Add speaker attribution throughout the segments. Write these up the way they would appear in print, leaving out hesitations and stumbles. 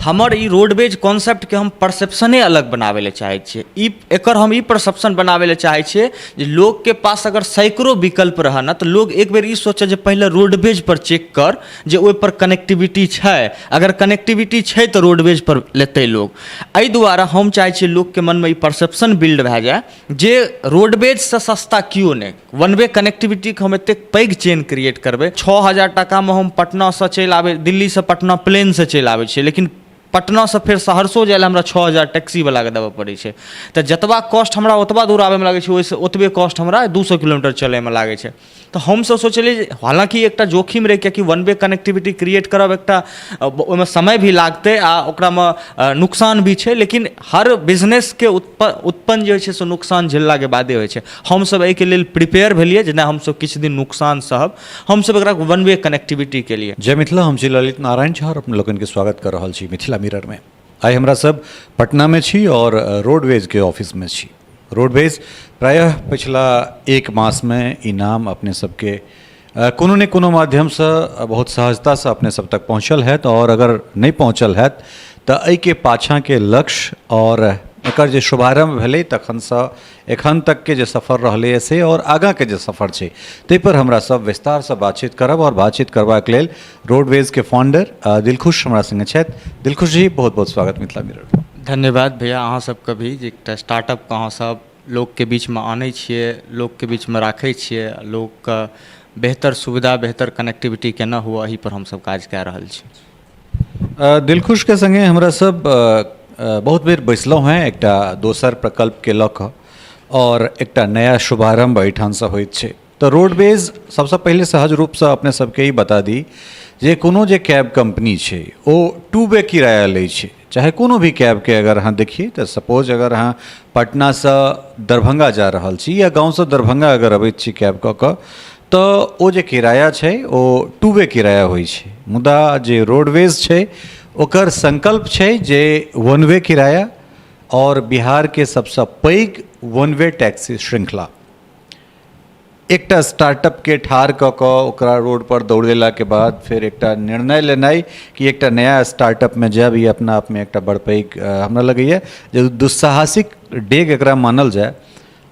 Speaker 1: हमर ई roadways concept के हम परसेप्शने अलग बनावे ले चाहे छियै। एकर हम ई परसेप्शन बनावे ले चाहे छियै जे लोग के पास अगर सैकड़ों विकल्प रहा ना तो लोग एक बेर ई सोचे जे पहले रोडवेज पर चेक कर जे ओहि पर कनेक्टिविटी छै, अगर कनेक्टिविटी छै तो रोडवेज पर लेते लोग। एहि दुआरे हम चाहे छियै लोग के मन में ई परसेप्शन बिल्ड भए जाए जे रोडवेज से सस्ता क्यों नहीं, वन वे कनेक्टिविटी के हम एतेक पैघ चेन क्रिएट करबै। 6000 टाका में हम पटना से चलि आबै, दिल्ली से पटना प्लेन से चलि आबै छियै, लेकिन पटना से फिर सहरसो जाए हमरा 6000 टैक्सी वाला के देवे पड़े छै। तो जतबा कॉस्ट हमरा ओतबा दूर आवे में लगे छै, ओहिसे ओतबे कॉस्ट हमरा 200 किलोमीटर चले में लागे छै। तो हम सब सोचलिए, हालांकि एक जोखिम रहे कि वन वे कनेक्टिविटी क्रिएट करब, एक समय भी लागते आ ओकरा में नुकसान भी छै, लेकिन हर बिजनेस के उत्पन्न जे छै से नुकसान झेलला के बादे होइ छै। हम सब एहि के लेल प्रिपेयर भेलिए जे हम सब किछु दिन नुकसान सहब, हम सब एकरा वन वे कनेक्टिविटी के लिए।
Speaker 2: जय मिथिला, हम छी ललित नारायण झा और अपने लोगन के स्वागत कर रहल छी मिथिला मिरर में। आइ हमरा सब पटना में छी और रोडवेज के ऑफिस में छी। रोडवेज प्रायः पिछला एक मास में ई नाम अपने सबके कोनो ने कोनो माध्यम से बहुत सहजता से अपने सब तक पहुँचल है, और अगर नहीं पहुँचल है तो एहि के पाछा के लक्ष्य और एकर जे शुभारंभ भेलै तखन से एखन तक के जे सफर रहलै से और आगाँ के जे सफर छै ताहि पर हमरा सब विस्तार से बातचीत करब। और बातचीत करबाक लेल रोडवेज के फाउंडर दिलखुश हमरा संगे छथि। दिलखुश जी, बहुत बहुत स्वागत मिथिला मिरर।
Speaker 1: धन्यवाद भैया, अहाँ सबके भी जे एकटा स्टार्टअप के अहाँ सब लोग के बीच में आनै छियै, लोग के बीच में राखै छियै, लोग के बेहतर सुविधा बेहतर कनेक्टिविटी केना हुआ, एहि पर हम सब काज कऽ रहल छी।
Speaker 2: दिलखुश के संगे हमरा सब बहुत बेर बैसलहुँ हैं एकटा दोसर प्रकल्प के लऽ कऽ, और एकटा नया शुभारंभ एहिठाम से होइत छै। तो रोडवेज सबसे पहले सहज रूप से अपने सबके ही बता दी जे कोनो जे कैब कंपनी छै ओ 2 वे किराया लै छै। चाहे कोनो भी कैब के अगर अहाँ देखिए तो सपोज अगर अहाँ पटना से दरभंगा जा रहल छी या गाँव से दरभंगा अगर अबैत छी कैब कऽ कऽ, तो ओ जे किराया छै ओ 2 वे किराया होइ छै। मुदा जे रोडवेज छै ओकर संकल्प छै जे 1 वे किराया और बिहार के सबसे पैघ 1 वे टैक्सी श्रृंखला। एकटा स्टार्टअप के ठार कऽ कऽ ओकरा रोड पर दौड़ेला के बाद फिर एकटा निर्णय लेनाइ कि एकटा नया स्टार्टअप में जायब, ये अपना आप में एकटा बड़ पैघ हमरा लगैए जे दुस्साहसिक डेग एकरा मानल जाए।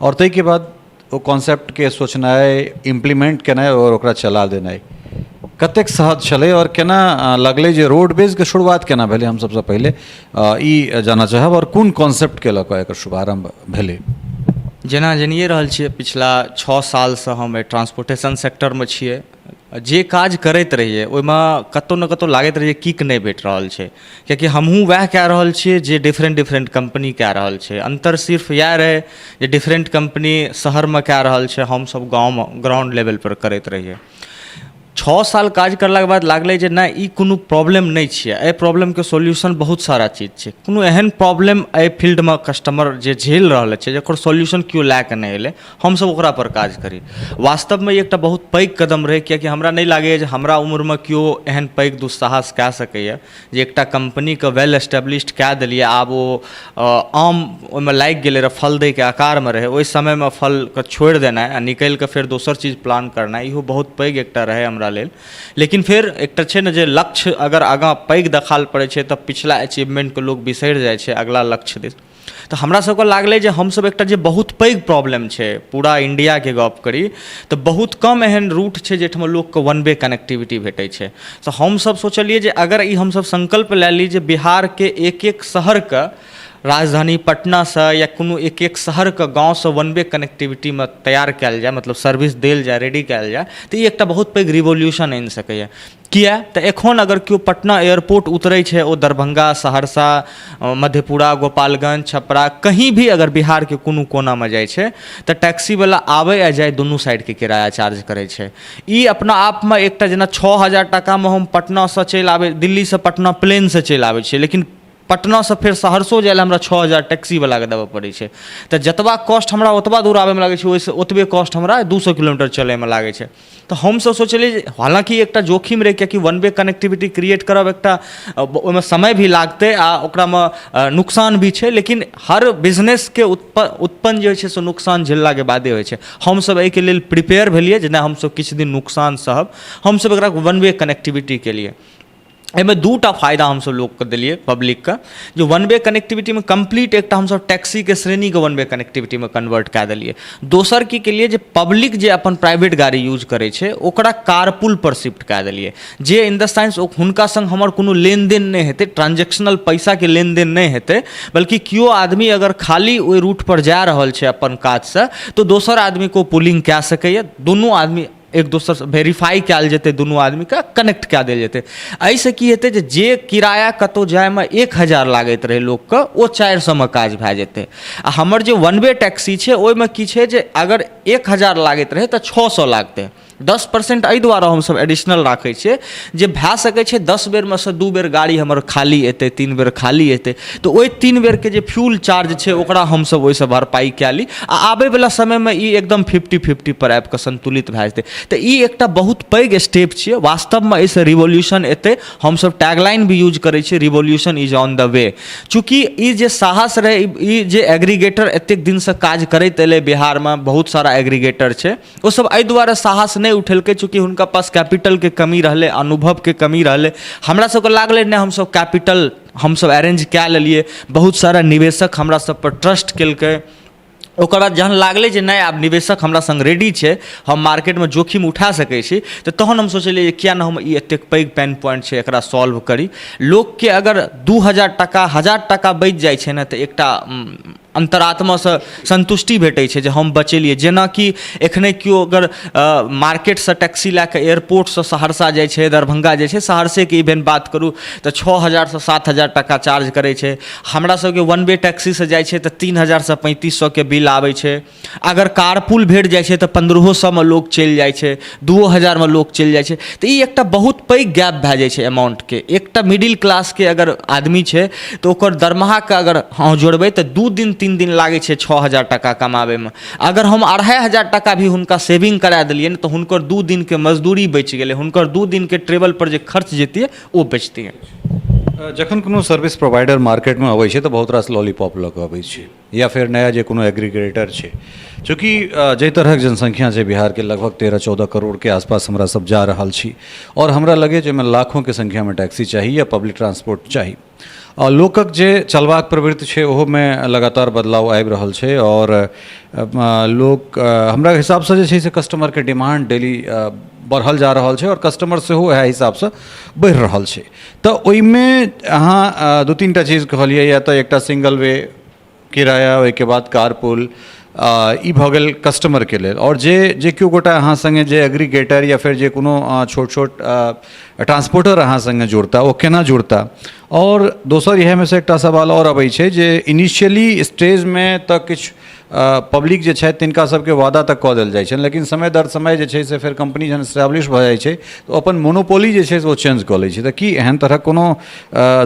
Speaker 2: और ताहि के बाद ओ कॉन्सेप्ट के सोचनाइ, इम्प्लीमेंट केनाइ और ओकरा चला देनाइ कतेक सहज छलै, और केना लगलै जे रोडवेज के शुरुआत केना भेलै, हम सबसे पहले ई जानना चाहब। और कोन कॉन्सेप्ट के लऽ कऽ एकर शुभारंभ भेलै?
Speaker 1: जेना जानिए रहल छियै, पिछला 6 साल से हम ट्रांसपोर्टेशन सेक्टर में छियै। जे काज करैत रहिए ओहिमे कतौ न कतौ लागैत रहिए किक नहीं भेट रहल छै, कियाकि हमहूँ वएह कऽ रहल छियै जे डिफरेंट कंपनी कऽ रहल छै। अंतर सिर्फ इएह रहे जे डिफरेंट कंपनी शहर में कऽ रहल छै, हम सब गाँव में ग्राउंड लेवल पर करैत रहिए। 6 साल काज करलाके बाद लागलै जे नहि ई कोनो प्रॉब्लम नहीं छियै, एहि प्रॉब्लमके सॉल्यूशन बहुत सारा चीज छै। कोनो एहन प्रॉब्लम एहि फील्डमे कस्टमर जे झेल रहल छै जकर सॉल्यूशन केओ लए कऽ नहि एलै, हमसब ओकरा पर काज करी। वास्तवमे ई एकटा बहुत पैघ कदम रहै, कियाकि हमरा नहि लागैए जे हमरा उम्रमे केओ एहन पैघ दुस्साहस कऽ सकैए जे एकटा कंपनीके वेल एस्टेब्लिश्ड कऽ देलिए, आब ओ आम ओहिमे लागि गेलै रह, फल दैके आकारमे रहै, ओहि समयमे फलके छोड़ि देनाइ आ निकलि कऽ फेर दोसर चीज प्लान करनाइ, इहो बहुत पैघ एकटा रहै हमरा लेल। लेकिन फिर एकटा छै ने जे लक्ष्य अगर आगाँ पैघ देखाल पड़ै छै तऽ पिछला अचीवमेंटके लोग बिसरि जाइ छै अगला लक्ष्य दिस। तऽ हमरा सबके लागलै जे हमसब एकटा जे बहुत पैघ प्रॉब्लम छै, पूरा इंडियाके गप करी तऽ बहुत कम एहन रूट छै जाहिठाम लोकके 1 वे कनेक्टिविटी भेटै छै। तऽ हमसब सोचलिए जे अगर ई हमसब संकल्प लए ली जे बिहारके एक एक शहरके राजधानी पटना से या कोनो एक एक शहर के गाँव से 1 वे कनेक्टिविटी में तैयार कयल जाए, मतलब सर्विस देल जाए, रेडी कयल जाए, तो ई एकटा बहुत पैघ रिवोल्यूशन आनि सकैए। किया तऽ एखन अगर केओ पटना एयरपोर्ट उतरै छै, ओ दरभंगा, सहरसा, मधेपुरा, गोपालगंज, छपरा कहीं भी अगर बिहार के कोनो कोना में जाइ छै तऽ टैक्सी वाला आबै आ जाए दुनू साइड के किराया चार्ज करै छै। ई अपना आप में एकटा जेना 6000 टाका में हम पटना से चलि आबै, दिल्ली से पटना प्लेन से चलि आबै छियै, लेकिन पटना से फिर सहरसो जाए हमरा 6000 टैक्सी वाला के देवे पड़े छै। तो जतबा कॉस्ट हमरा ओतबा दूर आवे में लगे छै, ओहिसे ओतबे कॉस्ट हमरा 200 किलोमीटर चले में लागे छै। तो हम सब सोचलिए, हालांकि एकटा जोखिम रहे कि 1 वे कनेक्टिविटी क्रिएट करब, एकटा ओहिमे समय भी लागते आ ओकरा में नुकसान भी छै, लेकिन हर बिजनेस के उत्पन्न जे छै से नुकसान झेलला के बादे होइ छै। हम सब एहि के लेल प्रिपेयर भेलिए जे नहि हम सब किछु दिन नुकसान सहब, हम सब एकरा 1 वे कनेक्टिविटी के लिए। एहिमे दूटा फायदा हमसब लोकके देलिए पब्लिकके, जो वन वे कनेक्टिविटी में कंप्लीट एकटा हमसब टैक्सी के श्रेणी के वन वे कनेक्टिविटी में कन्वर्ट कऽ देलिए। दोसर की केलिए जे पब्लिक जे अपन प्राइवेट गाड़ी यूज करै छै ओकरा कारपूल पर शिफ्ट कऽ देलिए, जे इन द सेंस हुनका संग हमर कोनो लेनदेन नहि हेतै, ट्रांजेक्शनल पैसा के लेनदेन नहि हेतै, बल्कि केओ आदमी अगर खाली ओहि रूट पर जा रहल छै अपन काज से तो दोसर आदमी को पुलिंग कऽ सकैए, दुनू आदमी एक दोसर से वेरीफाई कयल जेतै, दुनू आदमी के कनेक्ट कऽ देल जेतै। एहिसँ की हेतै जे किराया कतौ जायमे 1000 लागैत रहै लोकके ओ 400 में काज भऽ जेतै। आ हमर जे वन वे टैक्सी छै ओहिमे की छै जे अगर 1000 लागैत रहै तऽ 600 लागतै। 10% एहि दुआरे हमसब एडिशनल राखै छियै जे भऽ सकै छै 10 बेरमे सँ 2 बेर गाड़ी हमर खाली एतै, 3 बेर खाली एतै, तऽ ओहि 3 बेरके जे फ्यूल चार्ज छै ओकरा हमसब ओहिसँ भरपाई कऽ ली आ आबैवला समयमे ई एकदम 50-50 पर आबि कऽ संतुलित भऽ जेतै। तऽ ई एकटा बहुत पैघ स्टेप छियै, वास्तवमे एहिसँ रिवोल्यूशन एतै। हमसब टैगलाइन भी यूज करै छियै, revolution is on the way. चूँकि ई जे साहस रहै, ई जे एग्रीगेटर एतेक दिनसँ काज करैत एलै बिहारमे, बहुत सारा एग्रीगेटर छै, ओसब एहि दुआरे साहस नहि उठेलकै चूँकि हुनका पास कैपिटलके कमी रहलै, अनुभवके कमी रहलै। हमरा सबके लागलै नहि हमसब कैपिटल हमसब अरेंज कऽ लेलिए, बहुत सारा निवेशक हमरा सब पर ट्रस्ट केलकै। ओकर बाद जहन लागलै जे नहि आब निवेशक हमरा संग रेडी छै, हम मार्केटमे जोखिम उठा सकै छी, तऽ तहन हम सोचलिए किया नहि हम ई एतेक पैघ पेन पॉइंट छै एकरा सॉल्व करी। लोकके अगर 2000 टका 1000 टका बचि जाइ छै ने तऽ एकटा अंतरात्मासँ संतुष्टि भेटै छै जे हम बचेलिए। जेनाकि एखने केओ अगर मार्केटसँ टैक्सी लऽ कऽ एयरपोर्टसँ सहरसा जाइ छै, दरभंगा जाइ छै, सहरसेके इवेन बात करू तऽ 6000 सँ 7000 टका चार्ज करै छै। हमरा सबके वन वे टैक्सीसँ जाइ छै तऽ 3000 सँ 3500 के बिल आबै छै। अगर कारपूल भेट जाइ छै तऽ 1500 में लोक चलि जाइ छै, 2000 में लोक चलि जाइ छै। तऽ ई एकटा बहुत पैघ गैप भऽ जाइ छै अमाउंटके। एकटा मिडिल क्लासके अगर आदमी छै तऽ ओकर दरमाहाके अगर अहाँ जोड़बै तऽ 2 दिन 3 दिन लागै छै 6000 टका कमाबैमे। अगर हम 2500 टका भी हुनका सेविंग करा देलिए ने तऽ हुनकर 2 दिनके मजदूरी बचि गेलै, हुनकर 2 दिनके ट्रेवल पर जे खर्च जैतिए ओ बचतिए।
Speaker 2: जखन कोनो सर्विस प्रोवाइडर मार्केटमे अबै छै तऽ बहुत रास लॉलीपॉप लऽ कऽ अबै छै, या फिर नया जे कोनो एग्रीगेटर छै। चूँकि जाहि तरहक जनसंख्या छै बिहारके लगभग 13-14 करोड़के आसपास हमरा सब जा रहल छी, और हमरा लगे जे एहिमे लाखोंके संख्यामे टैक्सी चाही या पब्लिक ट्रांसपोर्ट चाही। और लोकक जे चलबाक प्रवृत्ति छै ओहोमे लगातार बदलाव आबि रहल छै, और लोक हमरा हिसाबसँ जे छै से कस्टमरके डिमांड डेली बढ़ल जा रहल छै, और कस्टमर सेहो इएह हिसाबसँ बढ़ि रहल छै। तऽ ओहिमे अहाँ 2-3टा चीज कहलिए, या तऽ एकटा सिंगल वे किराया, ओहिके बाद कारपूल, ई भऽ गेल कस्टमरके लेल। और जे केओ गोटा अहाँ संगे जे एग्रीगेटर या फिर जे कोनो छोट छोट ट्रांसपोर्टर अहाँ संगे जुड़ता ओ केना जुड़ता। और दोसर इएहमे से एकटा सवाल और अबै छै जे इनिशियली स्टेजमे तऽ किछु पब्लिक जे छथि तिनका सबके वादा तक कऽ देल जाइ छनि, लेकिन समय दर समय जे छै से फेर कंपनी जहन एस्टैब्लिश भऽ जाइ छै तऽ अपन मोनोपोली जे छै से ओ चेंज कऽ लै छै। तऽ की एहन तरहक कोनो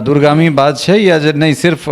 Speaker 2: दूरगामी बात छै, या जे नहि सिर्फ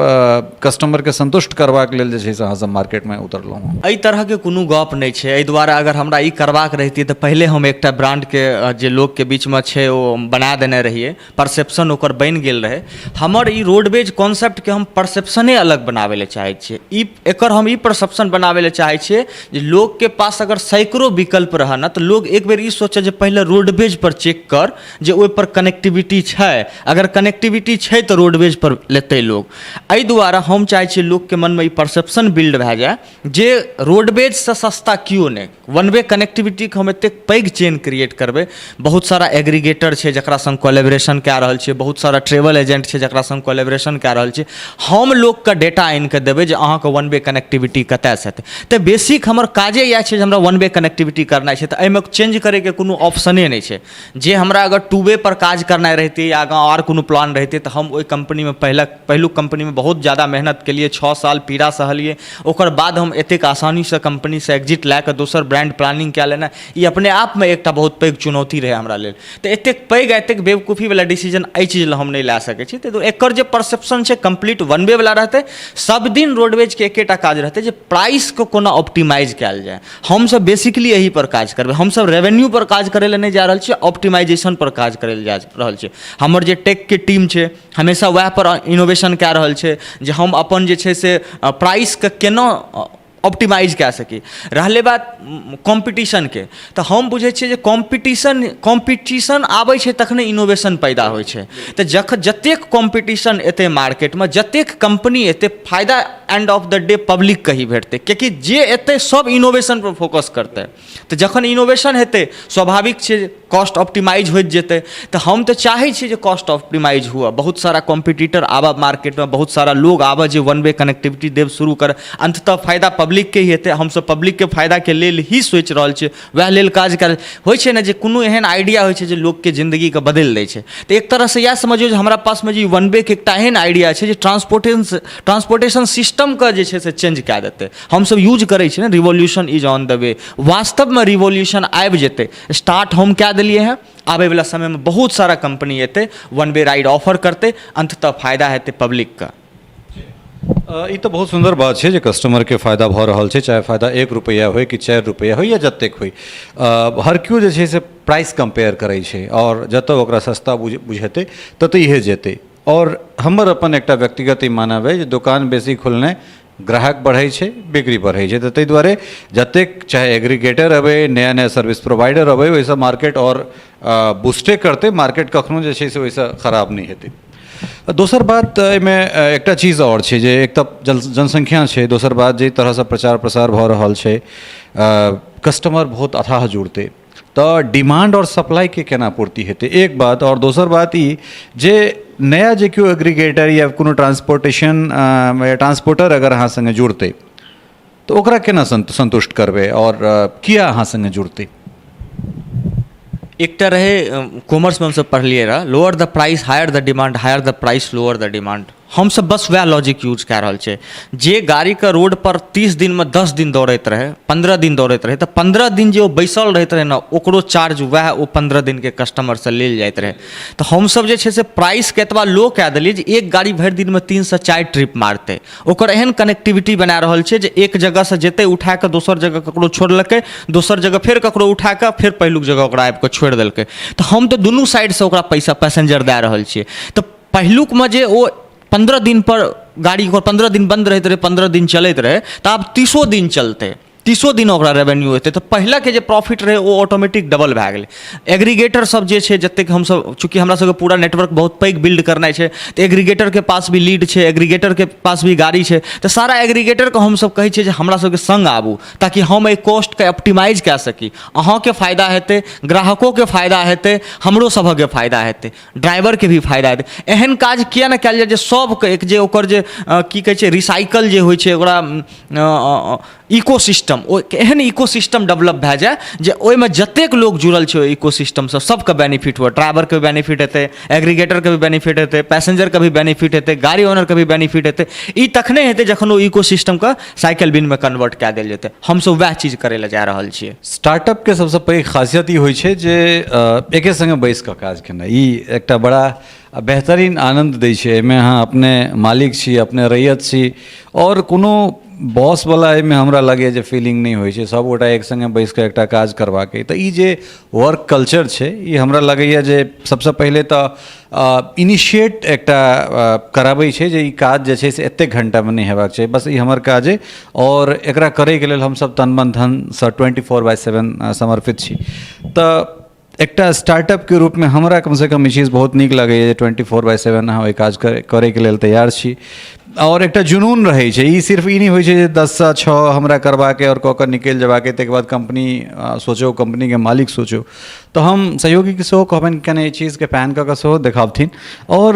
Speaker 2: कस्टमरके संतुष्ट करबाक लेल जे छै से अहाँ सब मार्केटमे उतरलहुँ हँ?
Speaker 1: एहि तरहके कोनो गप नहि छै। एहि दुआरे अगर हमरा ई करबाक रहितिए तऽ पहिले हम एकटा ब्रांडके जे लोकके बीचमे छै ओ बना देने रहिए, परसेप्शन ओकर बनि गेल रहै। हमर ई रोडवेज कॉन्सेप्टके हम परसेप्शने अलग बनाबै लए चाहै छियै। एकर हम ई परसेप्शन बनाबै लए चाहै छियै जे लोकके पास अगर सैकड़ों विकल्प रहै ना तऽ लोग एक बेर ई सोचे जे पहिले रोडवेज पर चेक कर जे ओहि पर कनेक्टिविटी छै, अगर कनेक्टिविटी छै तऽ रोडवेज पर लेतै लोग। एहि दुआरे हम चाहै छियै लोकके मनमे ई परसेप्शन बिल्ड भए जाए जे रोडवेजसँ सस्ता किओ नहि। वन वे कनेक्टिविटीके हम एतेक पैघ चेन क्रिएट करबै, बहुत सारा एग्रीगेटर छै जकरा संग कोलेब्रेशन कऽ रहल छियै, बहुत सारा ट्रेवल एजेंट छै जकरा संग कोलेब्रेशन कऽ रहल छियै। हम लोकके डेटा आनि कऽ देबै जे अहाँके वन वे कनेक्टिविटी कतयसँ हेतै। तऽ बेसिक हमर काजे इएह छै जे हमरा वन वे कनेक्टिविटी करनाइ छै। तऽ एहिमे चेंज करैके कोनो ऑप्शने नहि छै। जे हमरा अगर 2 वे पर काज करनाइ रहितै या आगाँ आओर कोनो प्लान रहितै तऽ हम ओहि कंपनीमे पहिलुक कंपनीमे बहुत ज़्यादा मेहनत केलिए, 6 साल पीड़ा सहलिए। ओकर बाद हम एतेक आसानीसँ कंपनीसँ एग्जिट लए कऽ दोसर ब्रांड प्लानिंग कए लेना ई अपने आपमे एकटा बहुत पैघ चुनौती रहै हमरा लेल। तऽ एतेक पैघ एतेक बेवकूफ़ीवला डिसीजन एहि चीज लए हम नहि लए सकै छी। तऽ एकर जे परसेप्शन छै कंप्लीट वन वे वाला रहतै। सब दिन रोडवेजके एकेटा काज रहतै जे प्राइसके कोना ऑप्टिमाइज कयल जाए। हमसब बेसिकली यही पर काज करबै। हमसब रेवेन्यू पर काज करै लए नहि जा रहल छियै, ऑप्टिमाइजेशन पर काज करै लए जा रहल छियै। हमर जे टेकके टीम छै हमेशा वएह पर इनोवेशन कए रहल छै जे हम अपन जे छै से प्राइसके केना ऑप्टिमाइज कए सकी। रहलै बात कॉम्पिटिशनके, तऽ हम बुझै छियै जे कॉम्पिटिशन आबै छै तखने इनोवेशन पैदा होइ छै। तऽ जतेक कॉम्पिटिशन एतै मार्केटमे, जतेक कंपनी एतै, फायदा एंड ऑफ द डे पब्लिकके ही भेटतै, किएकि जे एतै सब इनोवेशन पर फोकस करतै। तऽ जखन इनोवेशन हेतै स्वाभाविक छै कॉस्ट ऑप्टिमाइज होइत जेतै। तऽ हम तऽ चाहै छियै जे कॉस्ट ऑप्टिमाइज हुअ, बहुत सारा कॉम्पिटिटर आबऽ मार्केटमे, बहुत सारा लोग आबऽ जे वन वे कनेक्टिविटी देब शुरू कर, अंततः फायदा पब्लिकके ही हेतै। हमसब पब्लिकके फायदाके लेल ही सोचि रहल छियै, वएह लेल काज कर। होइ छै ने जे कोनो एहन आइडिया होइ छै जे लोकके जिन्दगीके बदलि दै छै। तऽ एक तरहसँ इएह समझियौ जे हमरा पासमे जे वन वेके एकटा एहन आइडिया छै जे ट्रांसपोर्टेशन सिस्टमके जे छै से चेंज कए देतै। हमसब यूज करै छियै ने revolution is on the way, वास्तवमे रिवॉल्यूशन आबि जेतै। स्टार्ट हम कए देलिए हैं, आबैवला समयमे बहुत सारा कंपनी एतै, वन वे राइड ऑफर करतै, अंततः फायदा हेतै पब्लिकके।
Speaker 2: ई तऽ बहुत सुंदर बात छै जे कस्टमरके फायदा भऽ रहल छै, चाहे फायदा 1 रुपैया होइ कि 4 रुपैया होइ या जतेक होइ। हर केओ जे छै से प्राइस कंपेयर करै छै, और जतऽ ओकरा सस्ता बुझेतै ततऽ इहे जेतै। और हमर अपन एकटा व्यक्तिगत ई मानब अइ जे दोकान बेसी खुलने ग्राहक बढ़ै छै, बिक्री बढ़ै छै। तऽ ताहि दुआरे जतेक चाहे एग्रीगेटर अबै, नया नया सर्विस प्रोवाइडर अबै, ओहिसँ मार्केट और बूस्टे करतै, मार्केट कखनो जे छै से ओहिसँ खराब नहि हेतै। दोसर बात एहिमे एकटा चीज और छै जे एक तऽ जनसंख्या छै, दोसर बात जे तरहसँ प्रचार प्रसार भऽ रहल छै, कस्टमर बहुत अथाह जुड़तै, तऽ डिमांड और सप्लाईके केना पूर्ति हेतै, एक बात। और दोसर बात ई जे नया जे केओ एग्रीगेटर या कोनो ट्रांसपोर्टर अगर अहाँ संगे जुड़तै तऽ ओकरा केना संतुष्ट करबै, और किया अहाँ संगे जुड़तै?
Speaker 1: एकटा रहै कॉमर्समे हमसब पढ़लियै रह, lower the price higher the demand, higher the price lower the demand. हमसब बस वएह लॉजिक यूज कए रहल छै। जे गाड़ीके रोड पर 30 दिनमे 10 दिन दौड़ैत रहै, 15 दिन दौड़ैत रहै, तऽ 15 दिन जे ओ बैसल रहैत रहै ने, ओकरो चार्ज वएह ओ 15 दिनके कस्टमरसँ लेल जाइत रहै। तऽ हमसब जे छै से प्राइसके एतबा लो कए देलियै जे एक गाड़ी भरि दिनमे 3 से 4 ट्रिप मारतै। ओकर एहन कनेक्टिविटी बना रहल छै जे एक जगहसँ जेतै उठा कऽ दोसर जगह ककरो छोड़लकै, दोसर जगह फेर ककरो उठा कऽ फेर पहिलुक जगह ओकरा आबि कऽ छोड़ि देलकै। तऽ हम तऽ दुनू साइडसँ ओकरा पैसा पैसेंजर दए रहल छियै। तऽ पहिलुकमे जे ओ 15 दिन पर गाड़ी 15 दिन बंद रहैत रहै, 15 दिन चलैत रहै, तऽ आब 30 दिन चलतै, 30 दिन ओकरा रेवेन्यू हेतै। तऽ पहिलाके जे प्रॉफिट रहै ओ ऑटोमेटिक डबल भए गेलै। एग्रीगेटर सब जे छै, जतेक हमसब चूँकि हमरा सबके पूरा नेटवर्क बहुत पैघ बिल्ड करनाइ छै, तऽ एग्रीगेटरके पास भी लीड छै, एग्रीगेटरके पास भी गाड़ी छै। तऽ सारा एग्रीगेटरके हमसब कहै छियै जे हमरा सबके संग आबू, ताकि हम एहि कॉस्टके ऑप्टिमाइज कए सकी। अहाँके फायदा हेतै, ग्राहकोके फायदा हेतै, हमरो सभके फायदा हेतै, ड्राइवरके भी फायदा हेतै। एहन काज किया नहि कयल जाय जे सबके एक जे ओकर जे की कहै छै रिसाइकल जे होइ छै, ओकरा इकोसिस्टम, ओ एहन इकोसिस्टम डेवलप भए जाए जे ओहिमे जतेक लोग जुड़ल छै ओहि इकोसिस्टमसँ सबके बेनिफिट हुअ। ड्राइवरके भी बेनिफिट हेतै, एग्रीगेटरके भी बेनिफिट हेतै, पैसेंजरके भी बेनिफिट हेतै, गाड़ी ओनरके भी बेनिफिट हेतै। ई तखने हेतै जखन ओ इकोसिस्टमके साइकिल बिनमे कन्वर्ट कए देल जेतै। हमसब वएह चीज करै लए जा रहल छियै।
Speaker 2: स्टार्टअपके सबसँ पैघ खासियत ई होइ छै जे एके संगे बैस कऽ काज केनाइ, ई एकटा बड़ा बेहतरीन आनंद दै छै। एहिमे अहाँ अपने मालिक छी, अपने रैयत छी, और कोनो बॉसवला एहिमे हमरा लगैए जे फीलिंग नहि होइ छै। सबगोटा एक संगे बैस कऽ एकटा काज करबाक अइ। तऽ ई जे वर्क कल्चर छै, ई हमरा लगैए जे सबसँ पहिले तऽ इनिशिएट एकटा कराबै छै जे ई काज जे छै से एतेक घंटामे नहि हेबाक चाही, बस ई हमर काज अइ, और एकरा करैके लेल हमसब तन मन धनसँ 24/7 समर्पित छी। तऽ एकटा स्टार्टअपके रूपमे हमरा कमसँ कम ई चीज बहुत नीक लगैए जे 24/7 अहाँ ओहि काज करैके लेल तैयार छी, और एकटा जुनून रहै छै। ई सिर्फ ई नहि होइ छै जे 10 सँ 6 हमरा करबाके और कऽ कऽ निकलि जेबाके, ताहिके बाद कंपनी सोचो, कंपनीके मालिक सोचो। तऽ हम सहयोगीके सेहो कहबनि कनि एहि चीजके पैन कऽ कऽ सेहो देखाबथिन। और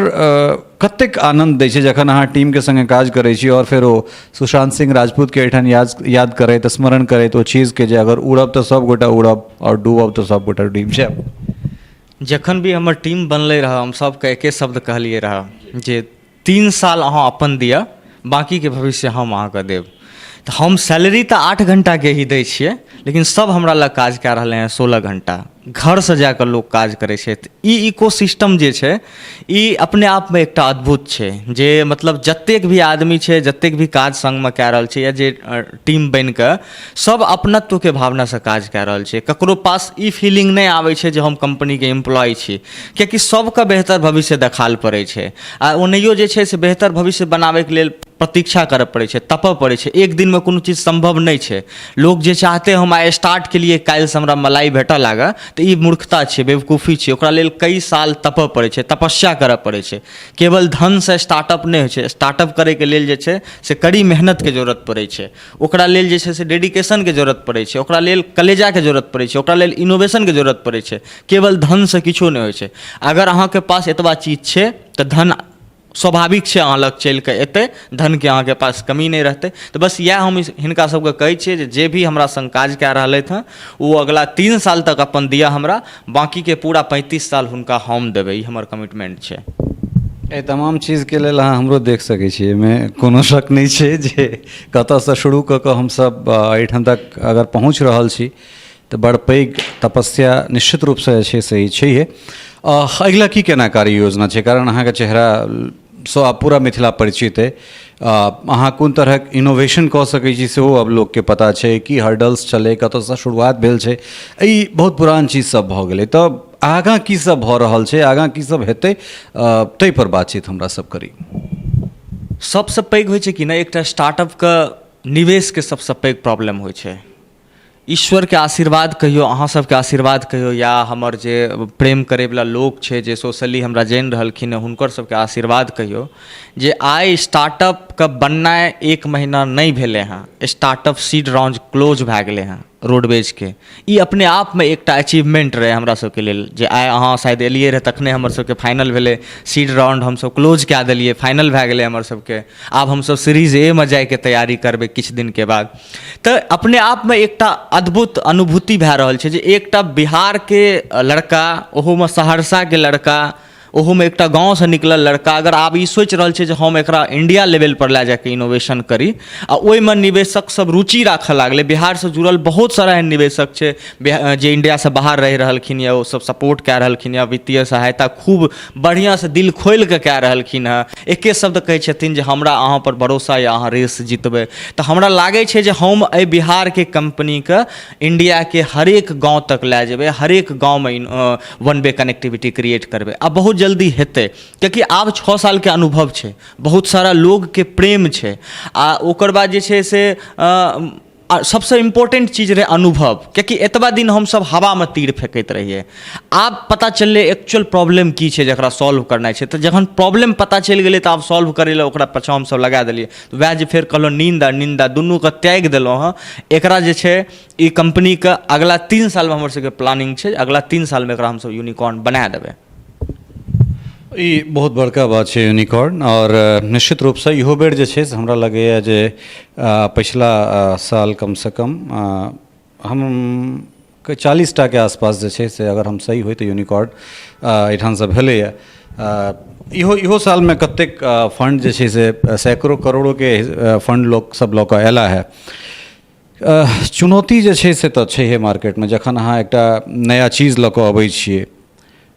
Speaker 2: कतेक आनंद दै छै जखन अहाँ टीमके संगे काज करै छी, और फेर ओ सुशांत सिंह राजपूतके एहिठाम याद करैत, स्मरण करैत ओ चीजके जे अगर उड़ब तऽ सबगोटा उड़ब, और डूबब तऽ सबगोटा डूबि जायब।
Speaker 1: जखन भी हमर टीम बनलै रहऽ, हम सबके एके शब्द कहलिए रहऽ जे 3 साल अहाँ अपन दिअ, बाकीके भविष्य हम अहाँके देब। तऽ हम सैलरी तऽ 8 घंटाके ही दै छियै, लेकिन सब हमरा लग काज कए रहलै हैं 16 घंटा। घरसँ जाकर लोक काज करै छै। तऽ ई इकोसिस्टम जे छै, ई अपने आपमे एकटा अद्भुत छै। जे मतलब जतेक भी आदमी छै, जतेक भी काज संगमे कए रहल छै, या जे टीम बनि कऽ सब अपनत्वके भावनासँ काज कए रहल छै। ककरो पास ई फीलिंग नहि आबै छै जे हम कंपनीके एम्प्लॉय छी, कियाकि सबके बेहतर भविष्य देखाल पड़ै छै। आ ओनहियो जे छै से बेहतर भविष्य बनाबैके लेल प्रतीक्षा करऽ पड़ै छै, तपऽ पड़ै छै। एक दिन में कोनो चीज संभव नहीं छै। लोग जे चाहते हम आइ स्टार्ट के लिए काल्हि से हमरा मलाई भेटऽ लागे तऽ ई मूर्खता छै, बेवकूफ़ी छै। ओकरा लेल कई साल तपऽ पड़ै छै, तपस्या करऽ पड़ै छै। केवल धन से स्टार्टअप नहीं होइ छै। स्टार्टअप करे के लेल जे छै से कड़ी मेहनत के जरूरत पड़ै छै। ओकरा लेल जे छै से डेडिकेशन के जरूरत पड़ै छै, ओकरा लेल कलेजा के जरूरत पड़ै छै, ओकरा लेल इनोवेशन के जरूरत पड़ै छै। केवल धन से किछो नहीं होइ छै। अगर अहाँके पास एतबा चीज छै तऽ धन स्वाभाविक छै अहाँ लग चलि कऽ एतै, धनके अहाँके पास कमी नहीं रहतै। तऽ बस इएह हम हिनका सबके कहै छियै जे भी हमरा संग काज कए रहलथि हँ ओ अगला 3 साल तक अपन दिया हमरा, बाकी के पूरा 35 साल हुनका हम देबै, ई हमर कमिटमेंट छै।
Speaker 2: एहि तमाम चीजके लेल अहाँ हमरो देख सकै छी, एहिमे कोनो शक नहीं छै जे कतऽसँ शुरू कऽ कऽ हमसब एहिठाम तक अगर पहुँच रहल छी तऽ बड़ पैघ तपस्या निश्चित रूपसँ जे छै से ई छैहे। अगिला की केना कार्य योजना छै? कारण अहाँके चेहरा सँ आब पूरा मिथिला परिचित है। अहाँ कोन तरहक इनोवेशन कऽ सकै छी सेहो अब लोकके पता छै, की हर्डल्स छलै, कतऽसँ शुरुआत भेल छै, ई बहुत पुरान चीज सब भऽ गेलै। तऽ आगाँ की सब भऽ रहल छै, आगाँ की सब हेतै, ताहि पर बातचीत हमरा सब करी।
Speaker 1: सबसँ पैघ होइ छै कि ने एकटा स्टार्टअपके निवेशके सबसँ पैघ प्रॉब्लम होइ छै। ईश्वरके आशीर्वाद कहियो, अहाँ सबके आशीर्वाद कहियो, या हमर जे प्रेम करैवला लोक छै जे सोशली हमरा जानि रहलखिन हँ हुनकर सबके आशीर्वाद कहियो, जे आइ स्टार्टअपके बननाइ 1 महीना नहीं भेलै हँ। स्टार्टअप सीड राउंड क्लोज भए गेलै हँ रोडवेजके। ई अपने आपमे एकटा अचीवमेंट रहै हमरा सबके लेल, जे आइ अहाँ शायद एलियै रहै तखने हमर सबके फाइनल भेलै। सीड राउंड हमसब क्लोज कए देलियै, फाइनल भए गेलै हमर सबके। आब हमसब सीरीज ए में जाइके तैयारी करबै किछु दिनके बाद। तऽ अपने आपमे एकटा अद्भुत अनुभूति भए रहल छै जे एकटा बिहारके लड़का, ओहोमे सहरसाके लड़का, ओहोमे एकटा गाँवसँ निकलल लड़का, अगर आब ई सोचि रहल छै जे हम एकरा इंडिया लेवल पर लए जाके इनोवेशन करी, आ ओहिमे निवेशक सब रुचि राखऽ लागलै। बिहारसँ जुड़ल बहुत सारा एहन निवेशक छै जे इंडियासँ बाहर रहि रहलखिन यऽ, ओ सब सपोर्ट कए रहलखिन यऽ, वित्तीय सहायता खूब बढ़िआँसँ दिल खोलि कऽ कए रहलखिन हँ। एके शब्द कहै छथिन जे हमरा अहाँ पर भरोसा यऽ, अहाँ रेस जितबै। तऽ हमरा लागै छै जे हम एहि बिहारके कंपनीके इंडियाके हरेक गाँव तक लए जेबै, हरेक गाँवमे 1 वे कनेक्टिविटी क्रिएट करबै। आ बहुत जल्दी हेतै, कियाकि आब 6 सालके अनुभव छै, बहुत सारा लोगके प्रेम छै। आ ओकर बाद जे छै से सबसँ इम्पोर्टेंट चीज रहै अनुभव, कियाकि एतबा दिन हमसब हवामे तीर फेंकैत रहिए। आब पता चललै एक्चुअल प्रॉब्लम की छै जकरा सॉल्व करनाइ छै। तऽ जखन प्रॉब्लम पता चलि गेलै तऽ आब सॉल्व करै लए ओकरा पाछाँ हमसब लगा देलिए। वएह जे फेर कहलहुँ नींद आ निंदा दुनूके त्यागि देलहुँ हँ। एकरा जे छै ई कंपनीके अगला 3 सालमे हमर सबके प्लानिंग छै, अगला 3 सालमे एकरा हमसब यूनिकॉर्न बना देबै।
Speaker 2: ई बहुत बड़का बात छै यूनिकॉर्न, और निश्चित रूपसँ इहो बेर जे छै से हमरा लगैए जे पिछला साल कमसँ कम हम 40टा के आसपास जे छै से अगर हम सही होइ तऽ यूनिकॉर्न एहिठामसँ भेलैए। इहो सालमे कतेक फंड जे छै से सैकड़ों करोड़ोके फंड लोक सब लऽ कऽ अयला है। चुनौती जे छै से तऽ छैहे मार्केटमे, जखन अहाँ एकटा नया चीज लऽ कऽ अबै छियै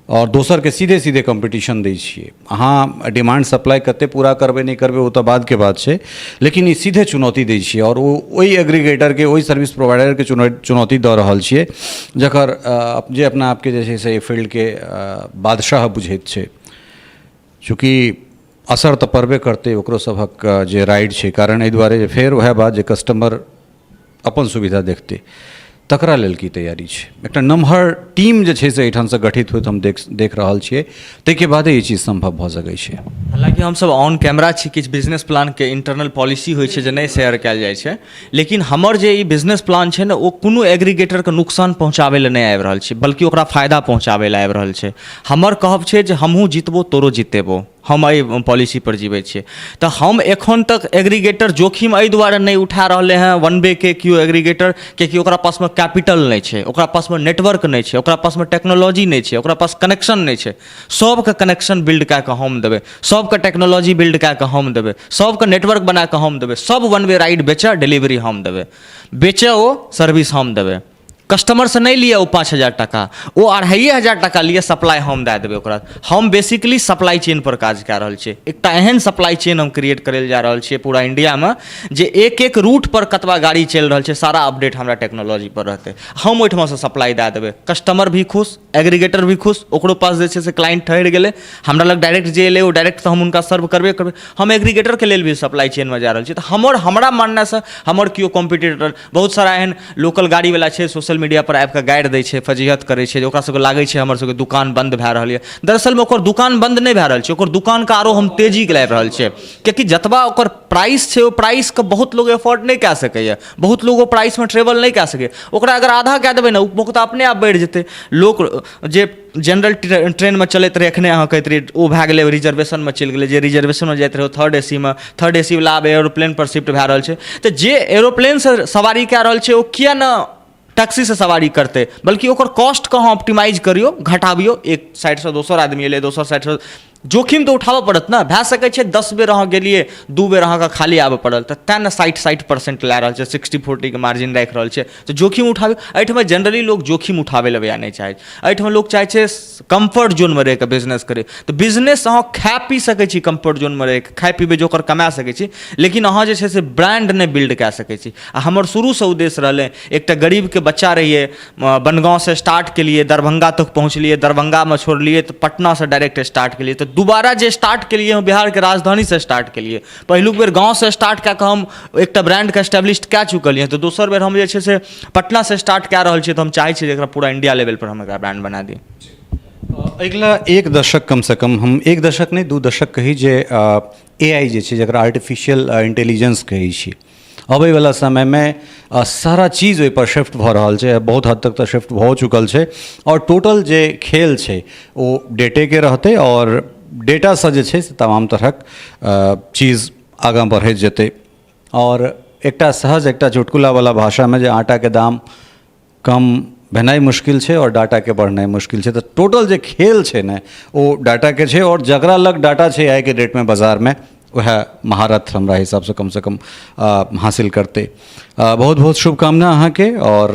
Speaker 2: और दोसर के सीधे सीधे कंपटीशन दै छियै। अहाँ डिमांड सप्लाई कते पूरा करबै नहीं करबै ओ तऽ बाद के बात छै, लेकिन ई सीधे चुनौती दै छियै और ओहि एग्रीगेटर के, ओहि सर्विस प्रोवाइडर के चुनौती दऽ रहल छियै जकर जे अपना आपके जे छै से फील्ड के बादशाह बुझैत छै। चूँकि असर तऽ पड़बे करतै ओकरो सभक जे राइट छै, कारण एहि दुआरे जे फेर वएह बात जे कस्टमर अपन सुविधा देखतै, तकरा लेल की तैयारी छै। एकटा नमहर टीम जे छै से एहिठामसँ गठित होइत हम देख रहल छियै, ताहिके बादे ई चीज संभव भऽ सकै छै।
Speaker 1: हालांकि हमसब ऑन कैमरा छी, किछु बिजनेस प्लानके इंटरनल पॉलिसी होइ छै जे नहि शेयर कयल जाइ छै, लेकिन हमर जे ई बिजनेस प्लान छै ने ओ कोनो एग्रीगेटरके नुकसान पहुँचाबै लए नहि आबि रहल छै, बल्कि ओकरा फायदा पहुँचाबै लए आबि रहल छै। हमर कहब छै जे हमहूँ जितबो तोरो जितेबो, हम एहि पॉलिसी पर जीवै छियै। तऽ हम एखन तक एग्रीगेटर जोखिम एहि दुआरे नहि उठा रहले हैं 1 वे के क्यू एग्रीगेटर, कियाकि ओकरा पासमे कैपिटल नहीं छै, ओकरा पासमे नेटवर्क नहीं छै, ओकरा पासमे टेक्नोलॉजी नहीं छै, ओकरा पास कनेक्शन नहीं छै। सबके कनेक्शन बिल्ड कए कऽ हम देबै, सबके टेक्नोलॉजी बिल्ड कए कऽ हम देबै, सबके नेटवर्क बना कऽ हम देबै, सब 1 वे राइड बेचऽ, डिलीवरी हम देबै, बेचऽ ओ सर्विस हम देबै। कस्टमर से नहीं लिया वो 5,000 टका, वो 2,500 टका लिए, सप्लाई हम दे देबै ओकरा। हम बेसिकली सप्लाई चेन पर काज कऽ रहल छियै। एकटा एहन सप्लाई चेन हम क्रिएट करैल जा रहल छियै पूरा इंडियामे, जे एक एक रूट पर कतबा गाड़ी चलि रहल छै सारा अपडेट हमरा टेक्नोलॉजी पर रहतै। हम ओहिठामसँ सप्लाई दए देबै, कस्टमर भी खुश, एग्रीगेटर भी खुश, ओकरो पास जे छै से क्लाइंट ठहरि गेलै, हमरा लग डायरेक्ट जे एलै ओ डायरेक्ट तऽ हम हुनका सर्व करबे करबै। हम एग्रीगेटरके लेल भी सप्लाई चेनमे जा रहल छी। तऽ हमरा माननासँ हमर केओ कॉम्पिटिटर, बहुत सारा एहन लोकल गाड़ीवला छै, सोशल मीडिया पर आबि कऽ गाड़ि दै छै, फजीहत करै छै, जे ओकरा सबके लागै छै हमर सबके दुकान बन्द भए रहल यऽ। दरअसलमे ओकर दुकान बन्द नहि भए रहल छै, ओकर दुकानके आरो हम तेजी लाबि रहल छियै। कियाकि जतबा ओकर प्राइस छै, ओ प्राइसके बहुत लोग एफोर्ड नहि कए सकैए, बहुत लोग ओ प्राइसमे ट्रेवल नहीं कए सकै। ओकरा अगर आधा कए देबै ने, ओ तऽ अपने आप बढ़ि जेतै। लोग जे जनरल ट्रेनमे चलैत रहै, एखने अहाँ कहैत रहिए ओ भए गेलै, रिजर्वेशनमे चलि गेलै। जे रिजर्वेशनमे जाइत रहै थर्ड एसीमे, थर्ड एसी वला आब एरोप्लेन पर शिफ्ट भए रहल छै। तऽ जे एरोप्लेनसँ सवारी कए रहल छै, ओ किया न टैक्सी से सवारी करते, बल्कि ओकर कॉस्ट के अहाँ ऑप्टिमाइज करियो, घटाबियो। एक साइडसँ दोसर आदमी एलै, दोसर साइडसँ जोखिम तऽ उठाबऽ पड़त ने। भए सकै छै 10 बेर अहाँ गेलिए, 2 बेर अहाँके खाली आबऽ पड़ल, तऽ तेँ ने 60% लए रहल छै, 60-40 के मार्जिन राखि रहल छै। तऽ जोखिम उठाबियो। एहिठाम जनरली लोग जोखिम उठाबै लए वएह नहि चाहै छै। एहिठाम लोग चाहै छै कम्फर्ट जोनमे रहि कऽ बिजनेस करे। तऽ बिजनेस अहाँ खा पी सकै छी कम्फर्ट जोनमे रहि कऽ, खाइ पीबै जोकर कमा सकै छी, लेकिन अहाँ जे छै से ब्रांड नहि बिल्ड कए सकै छी। आ हमर शुरूसँ उद्देश्य रहलै, एकटा गरीबके बच्चा रहिए, बनगाँवसँ स्टार्ट केलिए, दरभंगा तक पहुँचलिए, दरभंगामे छोड़लिए तऽ पटनासँ डायरेक्ट स्टार्ट केलिए। तऽ दोबारा जे स्टार्ट केलिए हम बिहारके राजधानीसँ स्टार्ट केलिए। पहिलुक बेर गाँवसँ स्टार्ट कए कऽ हम एकटा ब्रांडके एस्टेब्लिश कए चुकलिए। तऽ दोसर बेर हम जे छै से पटनासँ स्टार्ट कए रहल छियै। तऽ हम चाहै छियै जे एकरा पूरा इंडिया लेवल पर हम एकरा ब्रांड बना दी।
Speaker 2: अगिला एक दशक, कम से कम हम एक दशक नहीं 2 दशक कही, जे AI जे छै, जकरा आर्टिफिशियल इंटेलिजेंस कहै छी, अबैवला समयमे सारा चीज ओहिपर शिफ्ट भऽ रहल छै, बहुत हद तक तऽ शिफ्ट भऽ चुकल छै। और टोटल जे खेल छै ओ डेटेके रहतै, और डेटासँ जे छै से तमाम तरहक चीज आगाँ बढ़ैत जेतै। और एकटा सहज, एकटा चुटकुलावला भाषामे, जे आटाके दाम कम भेनाइ मुश्किल छै और डाटाके बढ़नाइ मुश्किल छै। तऽ टोटल जे खेल छै ने, ओ डाटाके छै। और जकरा लग डाटा छै आइके डेटमे बाजारमे, वह महारथ हमरा हिसाबसँ कम से कम हासिल करतै। बहुत बहुत शुभकामना अहाँके। और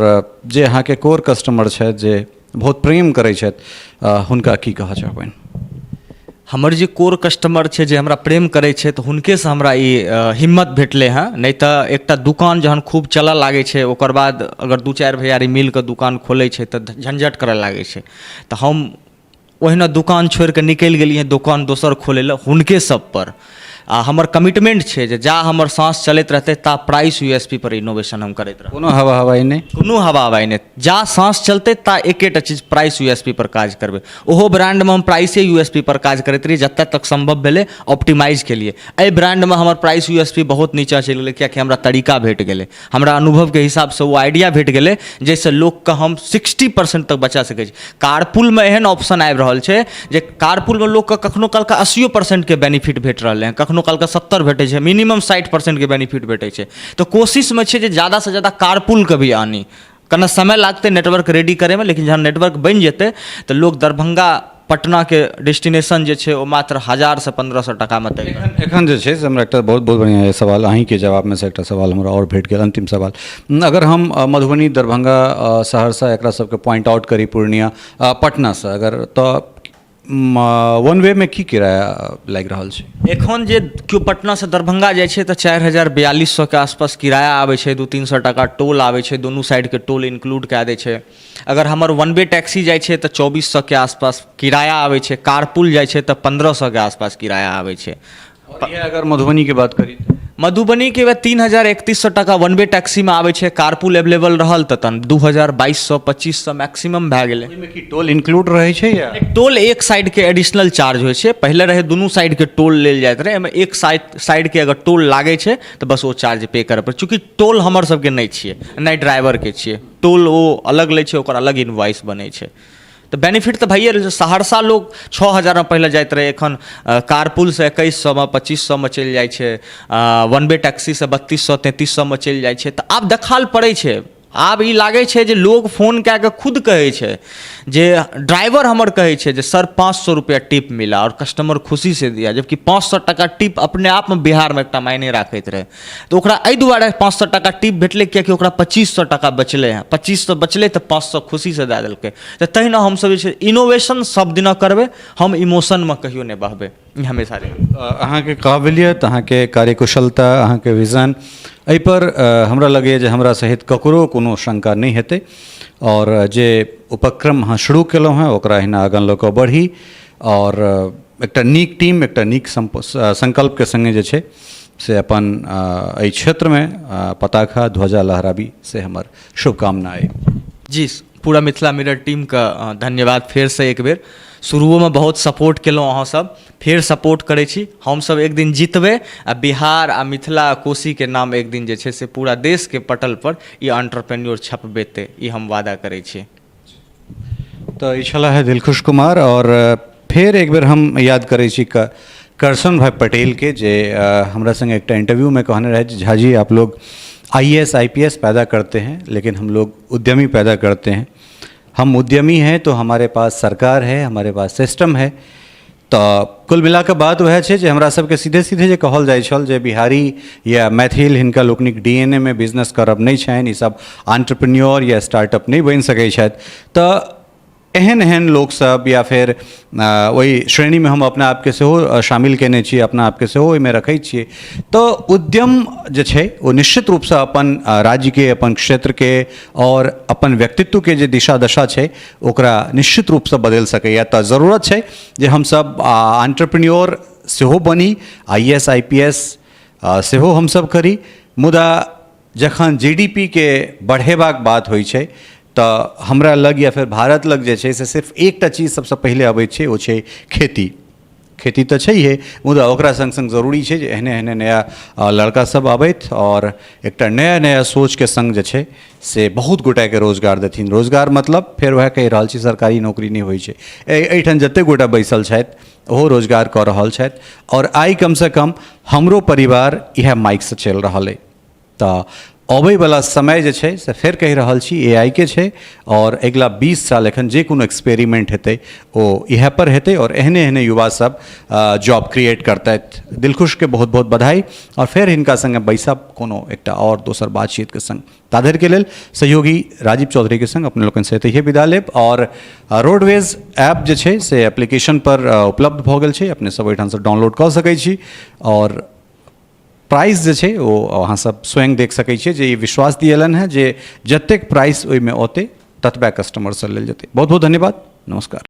Speaker 2: जे अहाँके कोर कस्टमर छथि, जे बहुत प्रेम करै छथि, हुनका की कहऽ चाहबनि?
Speaker 1: हमर जे कोर कस्टमर छै, जे हमरा प्रेम करै छै, तऽ हुनकेसँ हमरा ई हिम्मत भेटलै हँ। नहीं तऽ एकटा दुकान जहन खूब चलऽ लागै छै, ओकर बाद अगर 2-4 भैयारी मिल कऽ दुकान खोलै छै तऽ झंझट करऽ लागै छै। तऽ हम ओहिना दुकान छोड़ि कऽ निकलि गेलिए दुकान दोसर खोलै लए हुनके सब पर। आ हमर कमिटमेंट छै जे जा हमर सांस चलैत रहतै ता प्राइस USP पर इनोवेशन हम करैत रहब।
Speaker 2: कोनो हवा हवाई नहीं,
Speaker 1: कोनो हवा हवाई नहीं, जा सांस चलते ता एकेटा चीज प्राइस USP पर काज करबै। ओहो ब्रांडमे हम प्राइसे USP पर काज करैत रही, जतऽ तक संभव भेलै ऑप्टिमाइज केलिए। एहि ब्रांडमे हमर प्राइस USP बहुत नीचाँ चलि गेलै, कियाकि हमरा तरीका भेट गेलै, हमरा अनुभवके हिसाबसँ ओ आइडिया भेट गेलै, जाहिसँ लोकके हम 60% तक बचा सकै छी। कारपुलमे एहन ऑप्शन आबि रहल छै जे कारपुलमे लोकके कखनो कालके 80% के बेनिफिट भेट रहलै हँ, कखनो कालके 70 भेटै छै, मिनिमम 60% के बेनिफिट भेटै छै। तऽ कोशिशमे छै जे ज़्यादासँ ज़्यादा कारपुलके भी आनी। कने समय लागतै नेटवर्क रेडी करैमे, लेकिन जहन नेटवर्क बनि जेतै तऽ लोग दरभंगा पटना के डेस्टिनेशन जे छै ओ मात्र 1000 से 1500 टकामे तय।
Speaker 2: एखन जे छै से हमरा एकटा बहुत बहुत बढ़िया सवाल, अहींके जवाबमे से एकटा सवाल हमरा और भेट गेल, अंतिम सवाल। अगर हम मधुबनी, दरभंगा, सहरसा एकरा सबके पॉइंट आउट करी, पूर्णिया, पटनासँ, अगर तऽ वन वे में की किराया लागि रहल छै?
Speaker 1: एखन जे केओ पटनासँ दरभंगा जाइ छै तऽ 4000-4200 के आसपास किराया आबै छै, 200-300 टका टोल आबै छै, दुनू साइडके टोल इंक्लूड कए दै छै। अगर हमर वन वे टैक्सी जाइ छै तऽ 2400 के आसपास किराया आबै छै, कारपुल जाइ छै तऽ 1500 के आसपास किराया आबै छै।
Speaker 2: और ये अगर मधुबनी के बात करी,
Speaker 1: मधुबनी के 3000-3100 टका वन वे टैक्सी में आबै छै, कारपुल अवेलेबल रहल तऽ 2000-2200-2500 मैक्सिमम भए गेलै।
Speaker 2: ओहिमे की टोल इंक्लूड रहै छै या
Speaker 1: टोल एक साइड के एडिशनल चार्ज होइ छै? पहले रहे दुनू साइड के टोल लेल जाइत रहे, एहिमे एक साइड के अगर टोल लागै छै तऽ बस वो चार्ज पे करऽ पड़ै। चूँकि टोल हमर सबके नहि छियै, नहि ड्राइवर के छियै, टोल ओ अलग लै छै, ओकर अलग इनवॉइस बनै छै। तऽ बेनिफिट तऽ भइए रहल छै। सहरसा लोग 6000 में पहले जाइत रहे, एखन कारपुल से 2100 में 2500 में चलि जाइ छै, वन वे टैक्सी से 3200-3300 में चलि जाइ छै। तऽ आब देखाल पड़ै छै आब ई लागै छै जे लोग फोन कए कऽ खुद कहै छै जे ड्राइवर हमर कहै छै जे सर 500 रुपया टिप मिला और कस्टमर खुशी से दिया, जबकि 500 टका टिप अपने आप में बिहार में एकटा मायने राखैत रहे। तो ओकरा एहि दुआरे 500 टका टिप भेटलै कियाकि ओकरा 2500 टका बचलै हैं, 2500 बचलै तऽ 500 खुशी से दए देलकै। तऽ तहिना हमसब जे छै इनोवेशन सब दिना करबै, हम इमोशन में कहियो नहि बहबै, ई हमेशा रहै।
Speaker 2: अहाँके काबिलियत, अहाँके कार्यकुशलता, अहाँके विजन एहि पर हमरा लगैए जे हमरा सहित ककरो कोनो शंका नहीं हेतै। और जे उपक्रम अहाँ शुरू केलहुँ हैं ओकरा अहिना आगाँ लऽ कऽ बढ़ी और एकटा नीक टीम, एकटा नीक संकल्प के संगे जे छै से अपन एहि क्षेत्र में पताका ध्वजा लहराबी से हमर शुभकामना अइ।
Speaker 1: जी, पूरा मिथिला मिरर टीम का धन्यवाद फेर से एक बेर। शुरुओ में बहुत सपोर्ट केलहुँ अहाँ सब, फेर सपोर्ट करै छी। हम सब एक दिन जीतबै आ बिहार आ मिथिला कोशी के नाम एक दिन जे छै से पूरा देश के पटल पर ई एंटरप्रेन्योर छपबेतै, ई हम वादा करै छी।
Speaker 2: तो ई छला है दिलखुश कुमार। और फिर एक बेर हम याद करै छी करसन भाई पटेल के, जे हमरा संगे एकटा इंटरव्यू में कहने रहे झा जी आप लोग IAS IPS पैदा करते हैं लेकिन हम लोग उद्यमी पैदा करते हैं। हम उद्यमी हैं तो हमारे पास सरकार है, हमारे पास सिस्टम है। तो कुल मिला के बात वह है जे हमरा सबके सीधे सीधे जे कहल जाइ छल जे बिहारी या मैथिल हिनका लोकनिक DNA में बिजनेस करब नहीं छनि, ई सब एंटरप्रेन्योर या स्टार्टअप नहीं बनि सकै छथि। तो एहन एहन लोग सब या फिर वही श्रेणी में हम अपना आपके सेहो शामिल केने छी, अपना आपके सेहो ओहिमे रखै छियै। तो उद्यम जे छै वो निश्चित रूप से अपन राज्य के, अपन क्षेत्र के और अपन व्यक्तित्व के जे दिशा दशा छै ओकरा निश्चित रूप से बदल सकैया। तो जरूरत छै जे हम सब एंटरप्रेन्योर सेहो बनी, IAS IPS सेहो हम सब करी। मुदा जखन GDP के बढ़ेबाक बात होइ छै तो हमरा लग या फिर भारत लग जे छै से सिर्फ एकटा चीज सबसे पहले अबै छै, ओ छै खेती। खेती तो छैहे, मुदा ओकरा संग संग जरूरी छै जे एहने एहने नया लड़का सब आबैत और एकटा नया नया सोच के संग जे छै से बहुत गोटा के रोजगार देथिन। रोजगार मतलब फिर वह कहि रहल छी सरकारी नौकरी नहीं होइ छै। एहिठाम जते गोटा बैसल छथि ओहो रोजगार कऽ रहल छथि और आइ कम से कम हमरो परिवार इएह माइक से चलि रहल अइ। तऽ अबै वाला समय जे छै से फेर कहि रहल छी AI के छै और अगिला 20 साल एखन जे कोनो एक्सपेरिमेंट हेतै ओ इएह पर हेतै और एहने एहने युवा सब जॉब क्रिएट करतैथ। दिलखुश के बहुत बहुत बधाई और फिर हिनका संगे बैसब कोनो एकटा और दोसर बातचीत के संग। ताधर के लेल सहयोगी राजीव चौधरी के संग अपने लोगन से एतहिए विदा लेब। और रोडवेज ऐप जे छै से एप्लीकेशन पर उपलब्ध भऽ गेल छै, अपने सब ओहिठाम से डाउनलोड कऽ सकै छी और प्राइस जे छै वो अहाँ सब स्वयं देख सकै छियै जे ई विश्वास दिएलन है जे जतेक प्राइस ओहिमे औतै ततबे कस्टमर से लेल जेतै। बहुत बहुत धन्यवाद, नमस्कार।